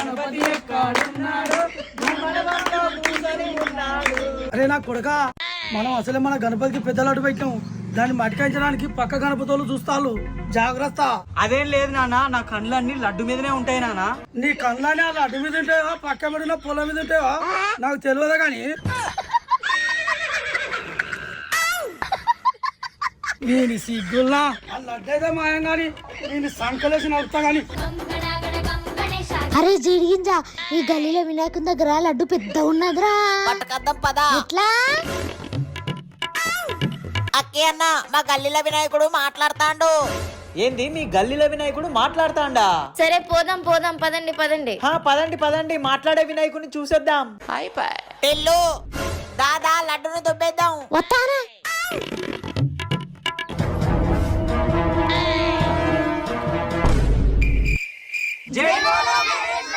గణపతి ఎక్కడున్నాడు అరే నా కొడుక మనం అసలే మన గణపతికి పెద్ద లడ్డు పెట్టాం దాన్ని మటికాయించడానికి పక్క గణపతులు చూస్తాళ్ళు జాగ్రత్త. అదేం లేదు నాన్న, నా కళ్ళన్నీ లడ్డు మీదనే ఉంటాయి నాన్న. నీ కళ్ళని ఆ లడ్డు మీద ఉంటాయా పక్క మీద పొలం మీద ఉంటాయా నాకు తెలియదు కానీ నేను సిగ్గుల్లా ఆ లడ్డు అయితే మాయం గాని నేను సంకలేసి నడుపుతా గాని. అరే జీడిగింజా ఈ గల్లీలో వినాయకుని దగ్గర లడ్డు పెద్ద ఉన్నదిరా పట్టకద్దాం పదా. ఎట్లా అక్కే అన్న మా గల్లీల వినాయకుడు మాట్లాడతాండు. ఏంది మీ గల్లీల వినాయకుడు మాట్లాడతాండా? సరే పోదాం పోదాం పదండి పదండి. పదండి పదండి మాట్లాడే వినాయకుడిని చూసేద్దాం. పిల్లు దాదా లడ్డును దుబ్బేద్దాం. వస్తారా జై బోలో